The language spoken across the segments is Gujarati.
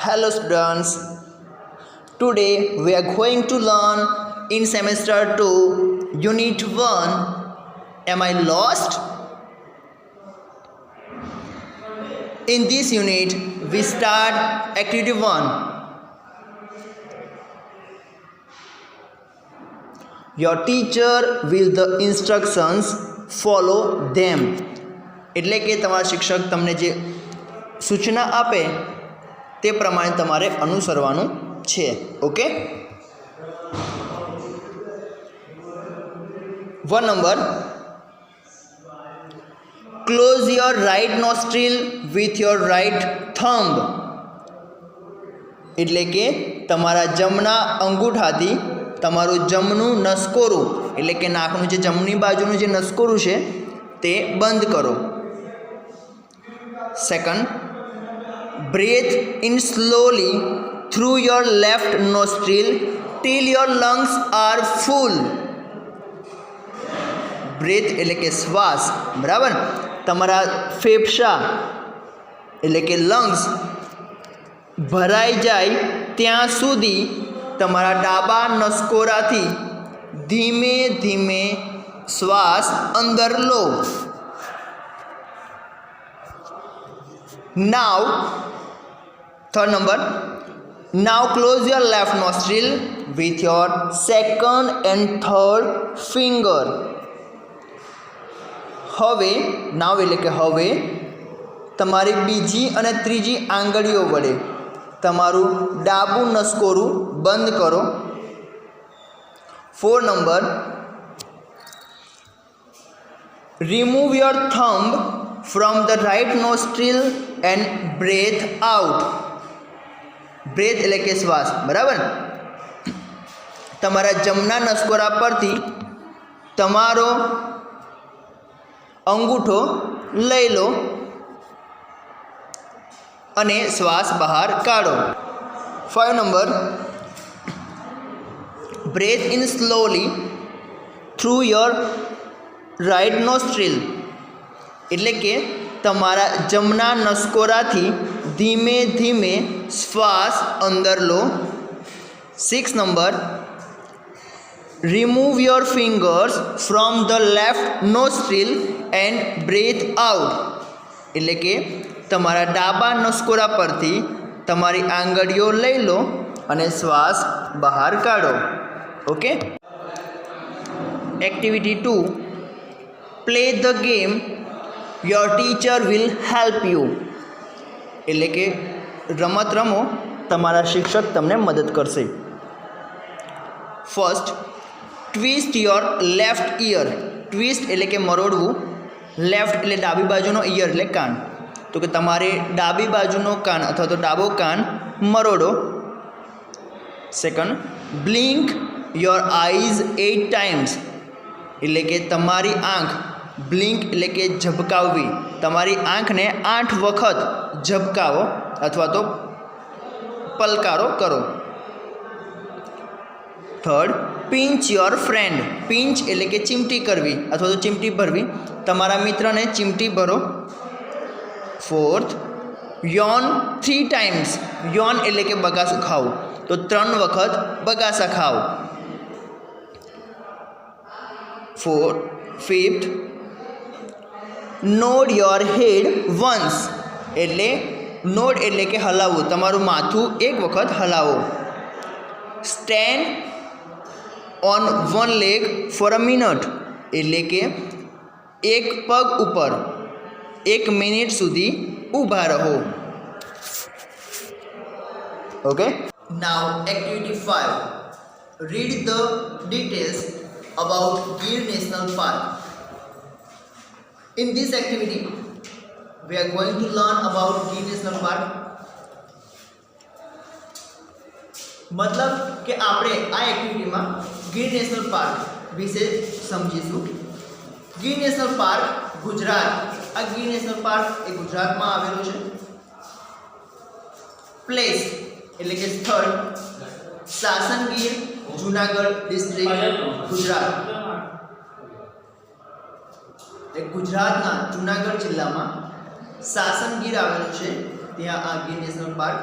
Hello students, today we are going to learn in semester 2 unit 1 Am I lost? In this unit we start activity 1. Your teacher will the instructions follow them. એટલે કે તમારા શિક્ષક તમને જે સૂચના આપે તે પ્રમાણે તમારે અનુસરવાનું છે. Okay, 1 number, close your right nostril with your right thumb. એટલે કે તમારા જમણા અંગૂઠાથી તમારું જમણું નસકોરું એટલે કે નાકનું જે જમણી બાજુનું જે નસકોરું છે તે બંધ કરો. Second, breathe in slowly through your left nostril till your lungs are full. breath એટલે કે શ્વાસ, બરાબર. તમારા ફેફસા એટલે કે લંગ્સ ભરાઈ જાય ત્યાં સુધી તમારા ડાબા નસકોરાથી ધીમે ધીમે શ્વાસ અંદર લો. Now, third number, now close your left nostril with your second and third finger. હવે now એટલે કે હવે તમારી બીજી અને ત્રીજી આંગળીઓ વડે તમારું ડાબું નસકોરું બંધ કરો. 4 number, remove your thumb from the right nostril and breathe out. breath એટલે કે શ્વાસ, બરાબર. તમારા જમણા નસકોરા પરથી તમારો અંગૂઠો લઈ લો અને શ્વાસ બહાર કાઢો. 5 number, breathe in slowly through your right nostril. એટલે કે તમારા જમણા નસકોરાથી ધીમે ધીમે શ્વાસ અંદર લો. 6 number, remove your fingers from the left nostril and breathe out. એટલે કે તમારા ડાબા નસકોરા પરથી તમારી આંગળીઓ લઈ લો અને શ્વાસ બહાર કાઢો. Okay, activity 2, play the game your teacher will help you. એટલે કે રમત રમો, તમારા શિક્ષક તમને મદદ કરશે. First, twist your left ear. Twist એટલે કે મરોડવું, લેફ્ટ એટલે ડાબી બાજુનો, ઇયર એટલે કાન. તો કે તમારે ડાબી બાજુનો કાન અથવા તો ડાબો કાન મરોડો. Second, blink your eyes 8 times. એટલે કે તમારી આંખ, બ્લિંક એટલે કે ઝબકાવવી, તમારી આંખને 8 વખત ઝબકાવો અથવા તો પલકારો કરો. Third, pinch your friend. Pinch એટલે કે ચીમટી કરવી અથવા તો ચીમટી ભરવી, તમારા મિત્રને ચીમટી ભરો. Fourth, યોન 3 times. યોન એટલે કે બગાસું ખાવું, તો 3 વખત બગાસા ખાઓ. Fifth, nod your head once. એટલે નોડ એટલે કે હલાવવું, તમારું માથું એક વખત હલાવો. Stand on 1 leg for a minute. એટલે કે એક પગ ઉપર 1 મિનિટ સુધી ઊભા રહો. Okay, now activity 5, read the details about Gir National Park. In this activity, we are going to learn about Gir National Park. मतलब કે આપણે આ એક્ટિવિટીમાં ગીર નેશનલ પાર્ક વિશે સમજીશું. ગીર નેશનલ પાર્ક ગુજરાત, આ ગીર નેશનલ પાર્ક એ ગુજરાતમાં આવેલું છે. પ્લેસ એટલે કે સ્થળ, સાસનગીર, જૂનાગઢ ડિસ્ટ્રિક્ટ, ગુજરાત. ગુજરાતના જૂનાગઢ જિલ્લામાં સાસનગીર આવેલું છે, ત્યાં આ ગીર નેશનલ પાર્ક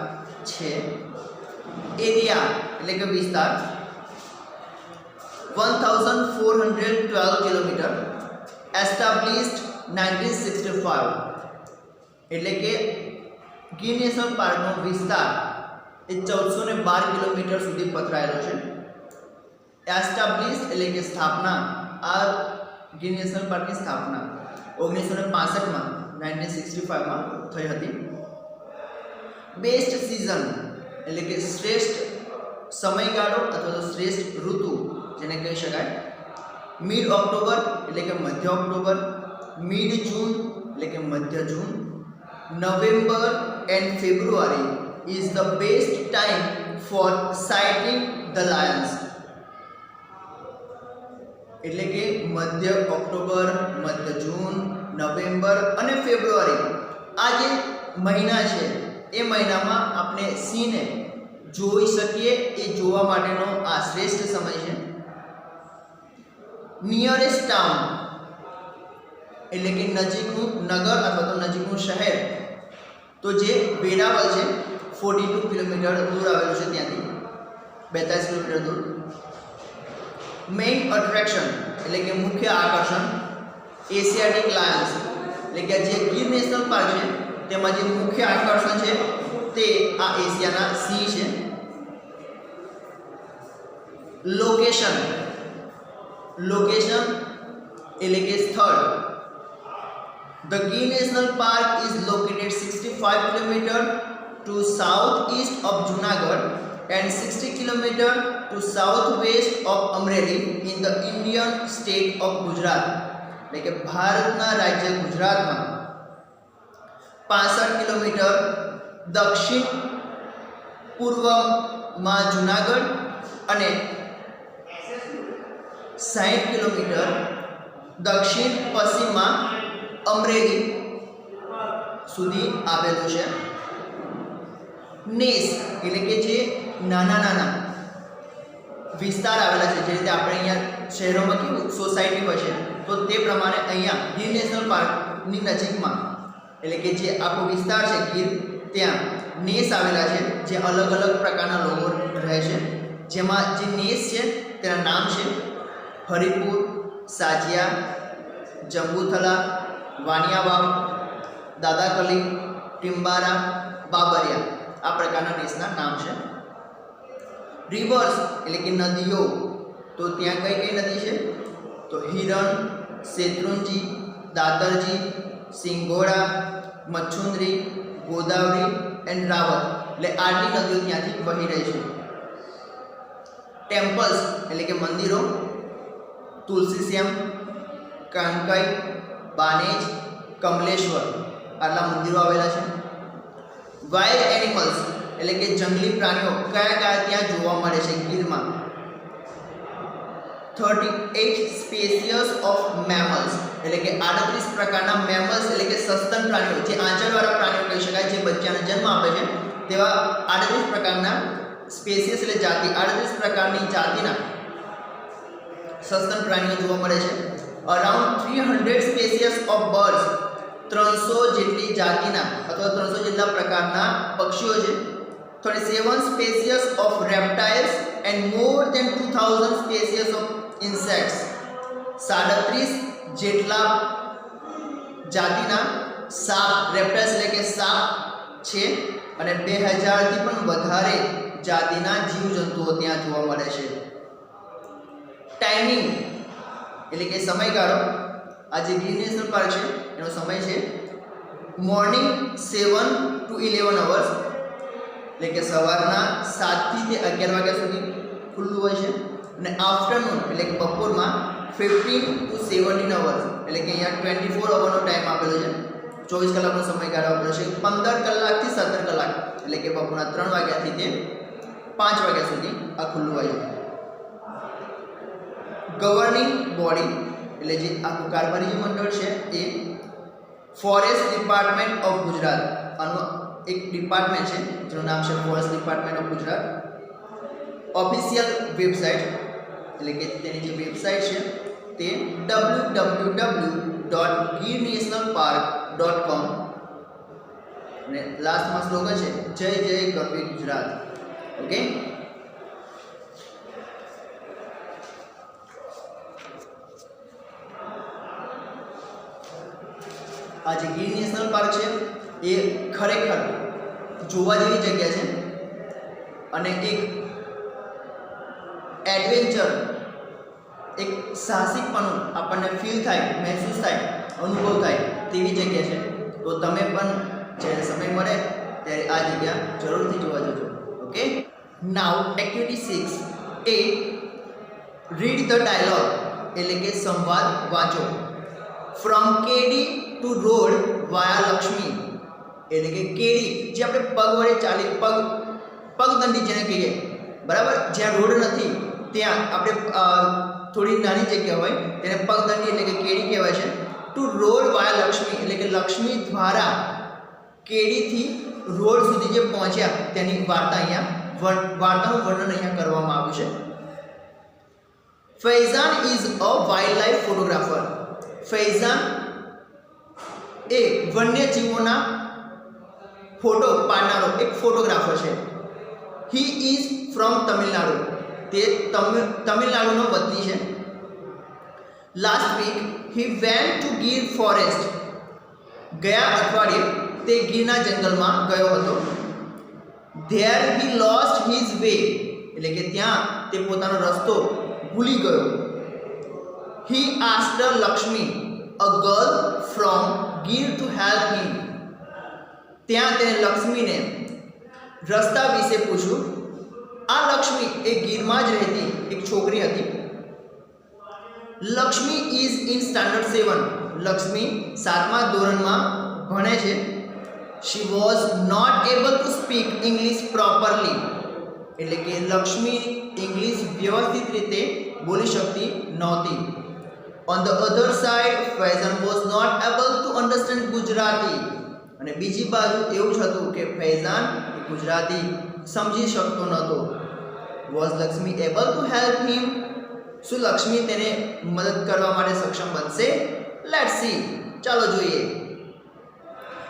છે. એરિયા એટલે કે વિસ્તાર 1412 કિલોમીટર. એસ્ટાબ્લિશ્ડ 1965 એટલે કે ગીર નેશનલ પાર્કનો વિસ્તાર એ 1412 કિલોમીટર સુધી પથરાયેલો છે. એસ્ટાબ્લિશ્ડ એટલે કે સ્થાપના. આ ગીર નેશનલ પાર્કની સ્થાપના 1965માં 1965માં થઈ હતી. બેસ્ટ સિઝન એટલે કે શ્રેષ્ઠ સમયગાળો અથવા તો શ્રેષ્ઠ ઋતુ જેને કહી શકાય મિડ ઓક્ટોબર એટલે કે મધ્ય ઓક્ટોબર, મિડ જૂન એટલે કે મધ્ય June, November and February is the best time for sighting the lions. એટલે કે મધ્ય ઓક્ટોબર, મધ્ય જૂન, નવેમ્બર અને ફેબ્રુઆરી આ જે મહિના છે એ મહિનામાં આપણે સિંહને જોઈ શકીએ. એ જોવા માટેનો આ શ્રેષ્ઠ સમય છે. નિયરેસ્ટ ટાઉન એટલે કે નજીકનું નગર અથવા તો નજીકનું શહેર તો જે વેરાવળ છે 42 કિલોમીટર દૂર આવેલું છે, ત્યાંથી 42 કિલોમીટર દૂર. મેઇન અટ્રેક્શન એટલે કે મુખ્ય આકર્ષણ એશિયાટિક લાયન્સ એટલે કે જે ગીર નેશનલ પાર્ક છે તેમાં જે મુખ્ય આકર્ષણ છે તે આ એશિયાના સિંહ છે. લોકેશન એટલે કે સ્થળ. The Gir National Park is located 65 km to southeast of Junagadh and 60 km to southwest of Amreli in the Indian state of Gujarat. એટલે કે ભારતના રાજ્ય ગુજરાતમાં 65 કિલોમીટર દક્ષિણ પૂર્વમાં જુનાગઢ અને 60 કિલોમીટર દક્ષિણ પશ્ચિમમાં અમરેલી સુધી આવેલું છે. નેસ એટલે કે જે નાના નાના વિસ્તાર આવેલા છે, જે રીતે આપણે અહીંયા શહેરોમાં કેવું સોસાયટી હોય છે તો તે પ્રમાણે અહીંયા ગીર નેશનલ પાર્કની નજીકમાં એટલે કે જે આખો વિસ્તાર છે ગીર, ત્યાં નેસ આવેલા છે જે અલગ અલગ પ્રકારના લોકો રહે છે. જેમાં જે નેસ છે તેના નામ છે હરિપુર, સાજિયા, જંબુથલા, વાનિયાવાવ, દાદાકલી, ટિમ્બારા, બાબરિયા આ પ્રકારના નેસના નામ છે. રિવર્સ એટલે કે નદીઓ તો ત્યાં કઈ કઈ નદી છે તો હિરણ, શેત્રુંજી, દાતરજી, સિંગોડા, મચ્છુંદરી, ગોદાવરી એન્ડ રાવત એટલે આટલી નદીઓ ત્યાંથી વહી રહી છે. ટેમ્પલ્સ એટલે કે મંદિરો તુલસીશ્યામ, કાંકઈ, બાનેજ, કમલેશ્વર આટલા મંદિરો આવેલા છે. વાઇલ્ડ એનિમલ્સ એટલે કે જંગલી પ્રાણીઓ કયા કયા ત્યાં જોવા મળે છે ગીરમાં 38 સ્પેસીસ ઓફ મેમલ્સ એટલે કે 38 પ્રકારના મેમલ્સ એટલે કે સસ્તન પ્રાણીઓ જે આંચળવાળા પ્રાણીઓ કહી શકાય જે બચ્ચાને જન્મ આપે છે તેવા 38 પ્રકારના સ્પેસીસ એટલે જાતિ 38 પ્રકારની જાતિના સસ્તન પ્રાણીઓ જોવા મળે છે. અરાઉન્ડ 300 સ્પેસીસ ઓફ બર્ડ્સ 300 જેટલી જાતિના અથવા 300 જેટલા પ્રકારના પક્ષીઓ છે. 37 species of reptiles and more than 2000 species of insects 37 જેટલા જાતિના સાપ રેપ્ટાઇલ્સ એટલે કે સાપ છે અને 2000 થી પણ વધારે જાતિના જીવજંતુઓ ત્યાં જોવા મળે છે. ટાઈમિંગ એટલે કે સમયગાળો આ જે ગીર નેશનલ પાર્ક છે એનો સમય છે મોર્નિંગ 7 to 11 અવર્સ એટલે કે સવારના 7 થી તે 11 વાગ્યા સુધી ખુલ્લું હોય છે અને આફ્ટરનૂન એટલે કે બપોરમાં 15 to 17 અવર્સ એટલે કે અહીંયા 24 અવરનો ટાઈમ આપેલો છે, 24 કલાકનો સમયગાળો આપેલો છે. 15 કલાકથી 17 કલાક એટલે કે બપોરના 3 વાગ્યાથી તે 5 વાગ્યા સુધી આ ખુલ્લું હોય છે. ગવર્નિંગ બોડી એટલે જે આખું કારભારી જે મંડળ છે એ ફોરેસ્ટ ડિપાર્ટમેન્ટ ઓફ ગુજરાત આનું એક ડિપાર્ટમેન્ટ છે જેનું નામ છે forest department of Gujarat. Official website એટલે કે તેની જે વેબસાઇટ છે તે www.girnationalpark.com અને લાસ્ટમાં સ્લોગન છે જય જય ગરવી ગુજરાત. ઓકે, આ જે ગીર નેશનલ પાર્ક છે એ ખરેખર જોવા જેવી જગ્યા છે અને એક એડવેન્ચર, એક સાહસિકપણું આપણને ફીલ થાય, મહેસૂસ થાય, અનુભવ થાય તેવી જગ્યા છે. તો તમે પણ જ્યારે સમય મળે ત્યારે આ જગ્યા જરૂરથી જોવા જજો. Okay, now activity 6 A read the dialogue એટલે કે સંવાદ વાંચો. ફ્રોમ કેડી ટુ રોડ વાયા લક્ષ્મી એટલે કે કેડી જે આપણે પગ વડે ચાલી પગદંડી જેને કહીએ, બરાબર, જ્યાં રોડ નથી ત્યાં આપણે થોડી નાની જગ્યા હોય તેને પગદંડી એટલે કે કેડી કહેવાય છે. ટુ રોડ વાયા લક્ષ્મી એટલે કે લક્ષ્મી દ્વારા કેડીથી રોડ સુધી જે પહોંચ્યા તેની વાર્તા અહીંયા વાર્તાનું વર્ણન અહીંયા કરવામાં આવ્યું છે. Faizan is a wild life photographer. Faizan A વન્યજીવોના photo પાડનારો એક ફોટોગ્રાફર છે. He is from Tamil Nadu. તે તમિલનાડુનો વતની છે. Last week he went to Gir forest. ગયા અઠવાડિયે તે ગીરના જંગલમાં ગયો હતો. There he lost his way એટલે કે ત્યાં તે પોતાનો રસ્તો ભૂલી ગયો. હી asked Lakshmi a girl from Gir to help him. ત્યાં તેને લક્ષ્મીને રસ્તા વિશે પૂછ્યું. આ લક્ષ્મી એ ગીરમાં જ રહેતી એક છોકરી હતી. Lakshmi is in standard 7. Lakshmi 7મા ધોરણમાં ભણે છે. She was not able to speak English properly એટલે કે લક્ષ્મી ઇંગ્લિશ વ્યવસ્થિત રીતે બોલી શકતી નહોતી. On the other side Faizan was not able to understand Gujarati. અને બીજી બાજુ એવું જ હતું કે ફૈઝાન ગુજરાતી સમજી શકતો નહોતો. Was Lakshmi able to help him. શું લક્ષ્મી તેને મદદ કરવા માટે સક્ષમ બનશે? લેટ્સ સી, ચાલો જોઈએ.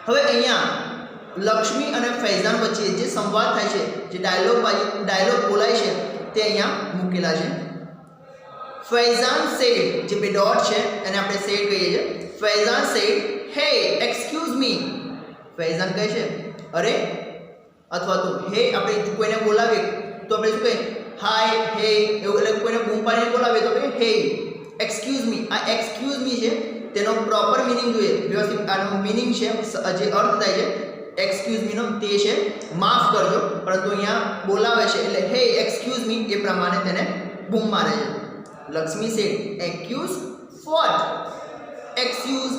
હવે અહીંયા લક્ષ્મી અને ફૈઝાન વચ્ચે જે સંવાદ થાય છે, જે ડાયલોગ બોલાય છે તે અહીંયા મૂકેલા છે. ફૈઝાન સેડ, જે બે ડોટ છે એને આપણે સેડ કહીએ છીએ. ફૈઝાન સેડ હે એક્સક્યુઝ મી. ફૈઝાન કહે છે અરે, અથવા તો હે આપણે કોઈને બોલાવીએ તો આપણે શું કહીએ? હાય, હે, એવું. એટલે કોઈને બૂમ પાડીને બોલાવીએ તો કહીએ હે એક્સક્યુઝ મી. આ એક્સક્યુઝ મી છે તેનો પ્રોપર મિનિંગ જોઈએ, વ્યવસ્થિત આનો મિનિંગ છે, જે અર્થ થાય છે એક્સક્યુઝ મીનો તે છે માફ કરજો, પરંતુ અહીંયા બોલાવે છે એટલે હે એક્સક્યુઝ મી એ પ્રમાણે તેને બૂમ મારે છે. Lakshmi said accuse what? Excuse.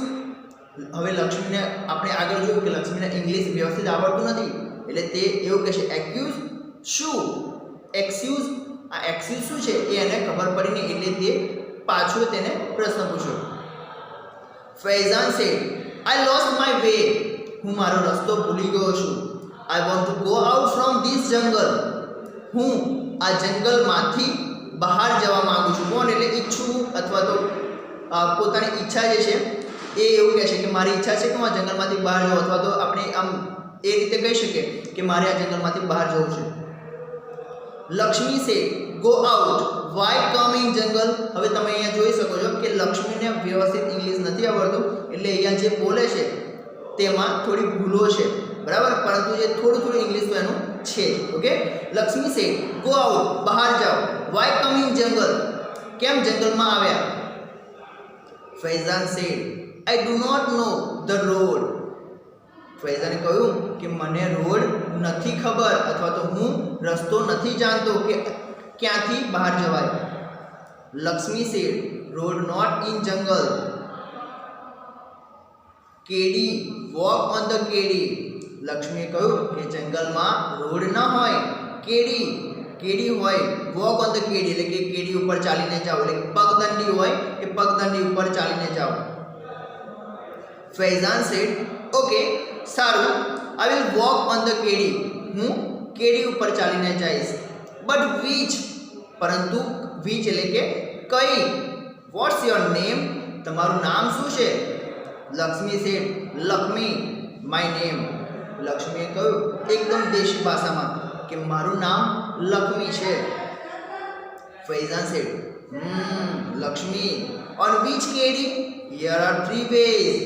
હવે લક્ષ્મીને આપણે આગળ જોયું કે લક્ષ્મીને ઇંગ્લિશ વ્યવસ્થિત આવડતું નથી એટલે તે એવું કહે છે એક્યુઝ શું? એક્સક્યુઝ. આ એક્સક્યુઝ શું છે એ એને ખબર પડી નહીં એટલે તે પાછો તેને પ્રશ્ન પૂછ્યો. Faizan said I lost my way. હું મારો રસ્તો ભૂલી ગયો છું. I want to go out from this જંગલ. હું આ જંગલમાંથી બહાર જવા માંગુ છું. કોણ? એટલે ઈચ્છું અથવા તો પોતાની ઈચ્છા જે છે એ એવું કહે છે કે મારી ઈચ્છા છે કે હું આ જંગલમાંથી બહાર જાઉં, અથવા તો આપણે આમ એ રીતે કહી શકીએ કે મારે આ જંગલમાંથી બહાર જવું છે. Lakshmi say go out. Why come in jungle. હવે તમે અહીંયા જોઈ શકો છો કે લક્ષ્મીને વ્યવસ્થિત ઇંગ્લિશ નથી આવડતું એટલે અહીંયા જે બોલે છે તેમાં થોડી ભૂલો છે, બરાબર, પરંતુ જે થોડું ઇંગ્લિશ તો એનું છે. Okay, Lakshmi say go out, બહાર જાઓ. વાય કમ ઇન જંગલ, કેમ જંગલમાં આવ્યા? Faizan said I do not know the road. ફૈઝાને કહ્યું કે મને રોડ નથી ખબર અથવા તો હું રસ્તો નથી જાણતો કે ક્યાંથી બહાર જવાય. Lakshmi said road not in jungle. કેડી વોક ઓન ધ કેડી. લક્ષ્મીએ કહ્યું કે જંગલમાં રોડ ન હોય, કેડી હોય. વોક ઓન ધ કેડી એટલે કે કેડી ઉપર ચાલીને જાઓ, એટલે પગદંડી હોય એ પગદંડી ઉપર ચાલીને જાઓ. ફૈઝાન સેડ ઓકે, સારું, I will walk on the કેડી. હું કેડી ઉપર ચાલીને જઈશ. બટ વિચ, પરંતુ વિચ એટલે કે કઈ. વોટ્સ યોર નેમ, તમારું નામ શું છે? Lakshmi said Lakshmi my name. લક્ષ્મીએ કહ્યું એકદમ દેશી ભાષામાં કે મારું નામ લક્ષ્મી છે. Faizan said Lakshmi on which કેડી? Here are 3 ways.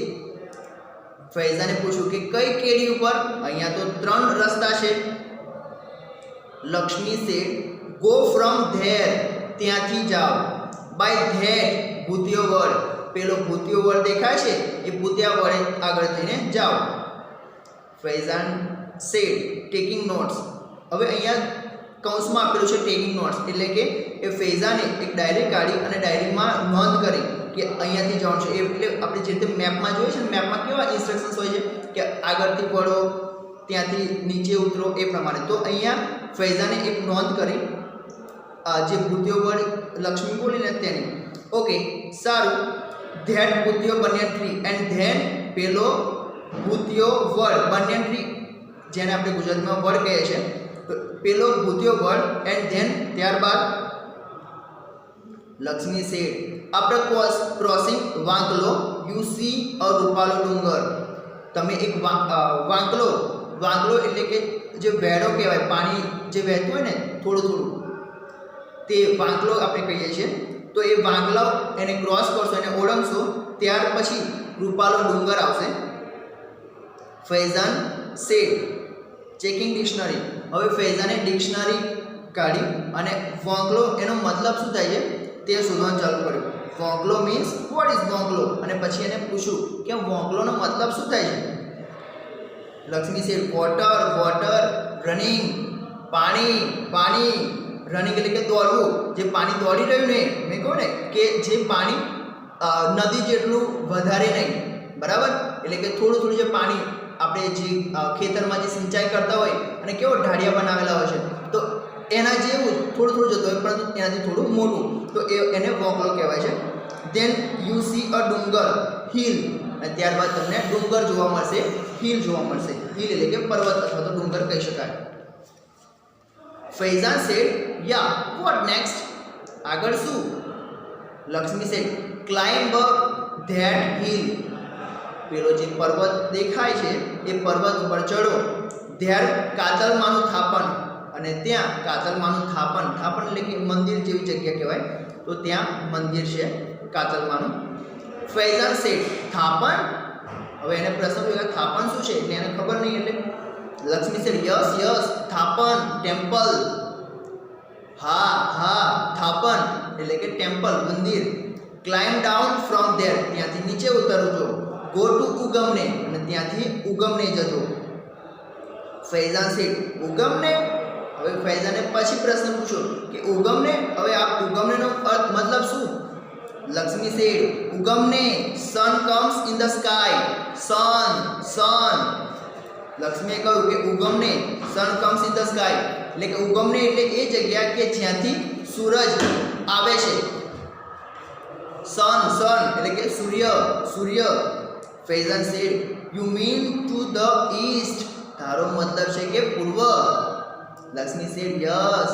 ફૈઝાને પૂછ્યું કે કઈ કેડી ઉપર? અહીંયા તો 3 રસ્તા છે. Lakshmi said go from there, ત્યાંથી જાઓ. બાય ધેટ, ભૂતિયો વર્ડ, પેલો ભૂતિયો વર્ડ દેખાય છે એ ભૂતિયા વડે આગળ થઈને જાઓ. Faizan said taking notes. હવે અહીંયા કૌંસમાં આપેલું છે ટેકિંગ નોટ્સ, એટલે કે એ ફૈઝાને એક ડાયરી કાઢી અને ડાયરીમાં નોંધ કરી કે અહીંયાથી જવાનું છે. એટલે આપણે જે રીતે મેપમાં જોઈએ છે ને, મેપમાં કેવા ઇન્સ્ટ્રક્શન્સ હોય છે કે આગળથી વળો, ત્યાંથી નીચે ઉતરો, એ પ્રમાણે. તો અહીંયા ફૈઝાને એક નોંધ કરી જે ભૂતિયો વર્ડ લક્ષ્મી બોલીને તેની. ઓકે, સારું. ધેટ ભૂતિયો બન્યન ટ્રી એન્ડ ધેન પેલો ભૂતિયો વર્ડ બન્યન ટ્રી, જેને આપણે ગુજરાતીમાં વર્ડ કહીએ છીએ, પેલો ભૂતિયો વર્ડ એન્ડ ધેન ત્યારબાદ લક્ષ્મી સેડ આફ્ટર ક્રોસિંગ વાંકલો યુ સી અ રૂપાલો ડુંગર. તમે એક વાંકલો એટલે કે જે વેડો કહેવાય, પાણી જે વહેતું હોય ને થોડું થોડું, તે વાંકલો આપણે કહીએ છીએ. તો એ વાંકલો એને ક્રોસ કરશો, એને ઓળંગશો, ત્યાર પછી રૂપાલો ડુંગર આવશે. Faizan said checking dictionary. હવે ફૈઝાને ડિક્શનરી કાઢી અને વાંકલો એનો મતલબ શું થાય છે તે શોધવાનું ચાલુ કર્યું. વાંકલો મીન્સ વોટ ઇઝ વાંકલો? અને પછી એને પૂછ્યું કે વાંકલોનો મતલબ શું થાય છે. લક્ષ્મી સેડ વોટર, રનિંગ, પાણી, રનિંગ એટલે કે દોડવું, જે પાણી દોડી રહ્યું ને, મેં કહું ને કે જે પાણી નદી જેટલું વધારે નહીં, બરાબર? એટલે કે થોડું જે પાણી આપણે જે ખેતરમાં જે સિંચાઈ કરતા હોય અને કેવો ઢાળિયા બનાવેલા હોય છે, તો એના જેવું થોડું જતું હોય, પરંતુ એનાથી થોડું મોટું, તો એને વોંકલો કહેવાય છે. ધેન યુ સી અ ડુંગર, હિલ, અને ત્યારબાદ તમને ડુંગર જોવા મળશે, હિલ જોવા મળશે. હિલ એટલે કે પર્વત અથવા તો ડુંગર કહી શકાય. Faizan said ya what next? આગળ શું? Lakshmi said climb that hill. પેલો જે પર્વત દેખાય છે એ પર્વત ઉપર ચડો. ધેર કાતલમાનું થાપન, અને ત્યાં કાતલમાનું થાપન એટલે કે મંદિર જેવી જગ્યા કહેવાય, તો ત્યાં મંદિર છે કાતલમાનું. ફૈઝાન સેડ થાપન. હવે એને પ્રશ્ન પૂછ્યો થાપન શું છે, એટલે એને ખબર નહીં. એટલે લક્ષ્મી સેડ યસ થાપન ટેમ્પલ. હા થાપન એટલે કે ટેમ્પલ, મંદિર. ક્લાઇમ્બ ડાઉન ફ્રોમ ધેર, ત્યાંથી નીચે ઉતરજો. ગો ટુ ઉગમને, અને ત્યાંથી ઉગમને જજો. ફૈઝાન સેડ ઉગમને. હવે ફૈઝાને પછી પ્રશ્ન પૂછ્યો કે ઉગમને. હવે આ ઉગમનેનો અર્થ મતલબ શું? લક્ષ્મી સેડ ઉગમને sun comes in the sky. Sun. લક્ષ્મીએ કહ્યું કે ઉગમને sun comes in the sky, એટલે કે ઉગમને એટલે એ જગ્યા કે જ્યાંથી સૂરજ આવે છે. સન એટલે કે સૂર્ય. Faizan said you mean to the east. તારો મતલબ છે કે પૂર્વ. લક્ષ્મી સેડ યસ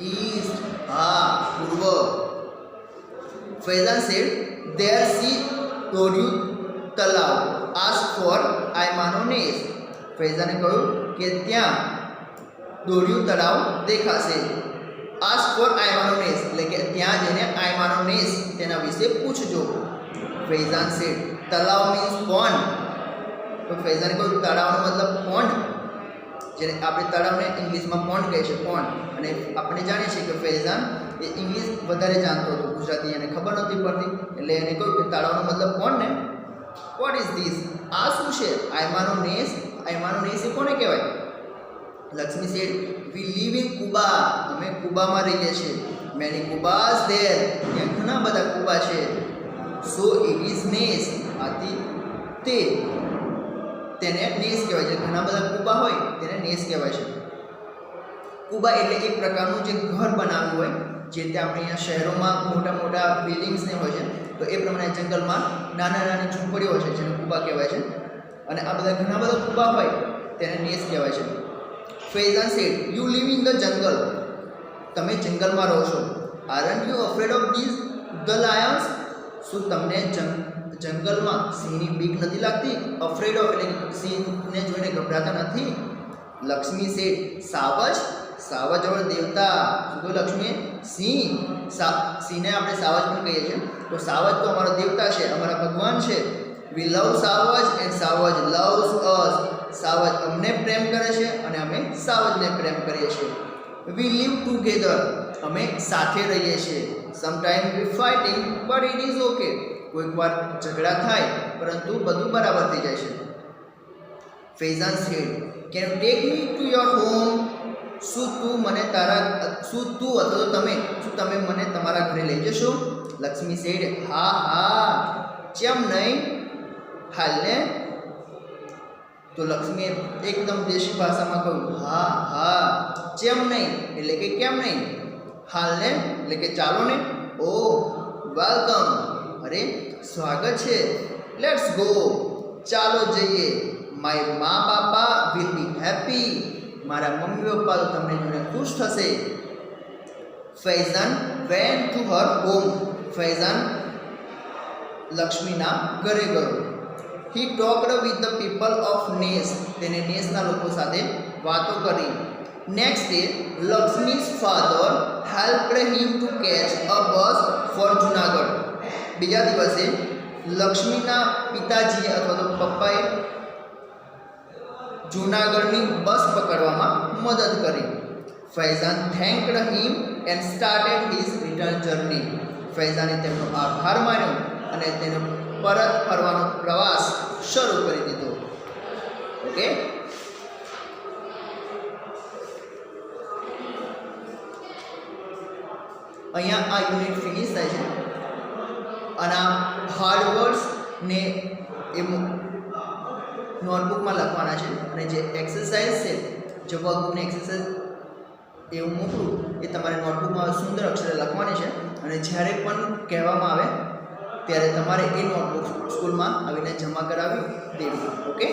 ઈસ્ટ, પૂર્વ. ફૈઝાન સેડ ધેર સી દોર્યું તલાવ આસ્ક ફોર આયમાનોનેસ. ફૈઝાને કહ્યું કે ત્યાં દોર્યું તળાવ દેખાશે. આસ્ક ફોર આયમાનોનેસ એટલે કે ત્યાં જઈને આયમાનોનેસ તેના વિશે પૂછજો. ફૈઝાન સેડ તળાવ મીન્સ પોન્ડ. તો ફૈઝાને કહ્યું તળાવનો મતલબ પોન્ડ, જેને આપણે તળાવને ઇંગ્લિશમાં પોન્ડ કહે છે, પોન્ડ. અને આપણે જાણીએ છીએ કે ફૈઝાન એ ઇંગ્લિશ વધારે જાણતો હતો, ગુજરાતી એને ખબર નહોતી પડતી, એટલે એને કહ્યું કે તળાવનો મતલબ પોન્ડ ને. What is this? આ શું છે? આયમાનોનેસ એ કોને કહેવાય? Lakshmi said we live in કુબા. અમે કુબામાં રહીએ છીએ. મેની કુબાસ ધેર, ત્યાં ઘણા બધા કુબા છે. સો ઇટ ઇઝ નેસ. આથી તેને નેસ કહેવાય છે. ઘણા બધા કુબા હોય તેને નેસ કહેવાય છે. કુબા એટલે એક પ્રકારનું જે ઘર બનાવ્યું હોય, જે રીતે આપણે અહીંયા શહેરોમાં મોટા બિલ્ડિંગ્સને હોય છે, તો એ પ્રમાણે જંગલમાં નાની ઝૂંપડીઓ હોય છે, જેને કુબા કહેવાય છે. અને આ બધા ઘણા બધા કુબા હોય તેને નેસ કહેવાય છે. Faizan said you live in the jungle. તમે જંગલમાં રહો છો. Aren't you afraid of the Lions? શું તમને જંગલમાં સિંહની બીક નથી લાગતી? અફ્રેડ ઓફ એટલે કે સિંહને જોઈને ગભરાતા નથી? લક્ષ્મી સેડ સાવજ, સાવજ ઓર દેવતા. શું કહ્યું લક્ષ્મીએ? સિંહ. સિંહને આપણે સાવજ પણ કહીએ છીએ. તો સાવજ તો અમારો દેવતા છે, અમારા ભગવાન છે. વી લવ સાવજ એન્ડ સાવજ લવ્સ અસ. સાવજ અમને પ્રેમ કરે છે અને અમે સાવજને પ્રેમ કરીએ છીએ. વી લીવ ટુગેધર, અમે સાથે રહીએ છીએ. Sometime we fighting but it is okay, કોઈક વાર ઝઘડા થાય પરંતુ બધું બરાબર થઈ જાય છે. Faizan said can you take me to your home. શું તું અથવા તો તમે મને તમારા ઘરે લઈ જશો? લક્ષ્મી સેડ હા હા. કેમ નહીં? હાલને. તો લક્ષ્મીએ એકદમ દેશી ભાષામાં કહ્યું હા હા. કેમ નહીં એટલે કે કેમ નહીં? હાલને એટલે કે ચાલો ને. ઓ વેલકમ, અરે સ્વાગત છે. લેટ્સ ગો, ચાલો જઈએ. માય મા બાપા વિલ બી હેપી, મારા મમ્મી પપ્પા તો તમને જોઈને ખુશ થશે. Faizan went to her home, Faizan લક્ષ્મીના ઘરે ગયો. He talked with the people of નેસ, તેને નેસના લોકો સાથે વાતો કરી. Next day Lakshmi's father helped him to catch a bus for Junagadh. બીજા દિવસે લક્ષ્મીના પિતાજીએ અથવા તો પપ્પાએ જૂનાગઢની બસ પકડવામાં મદદ કરી. Faizan thanked him and started his return journey. ફૈઝાને તેમનો આભાર માન્યો અને તેને પરત ફરવાનો પ્રવાસ શરૂ કરી દીધો. ઓકે, અહીંયા આ યુનિટ ફિનિશ થાય છે. અને આ હાર્ડ વર્ડ્સને એ નોટબુકમાં લખવાના છે અને જે એક્સરસાઇઝ છે, જે વર્કબુકની એક્સરસાઇઝ એવું મોકલું એ તમારે નોટબુકમાં સુંદર અક્ષરે લખવાની છે. અને જ્યારે પણ કહેવામાં આવે ત્યારે તમારે એ નોટબુક સ્કૂલમાં આવીને જમા કરાવી દેવી. ઓકે.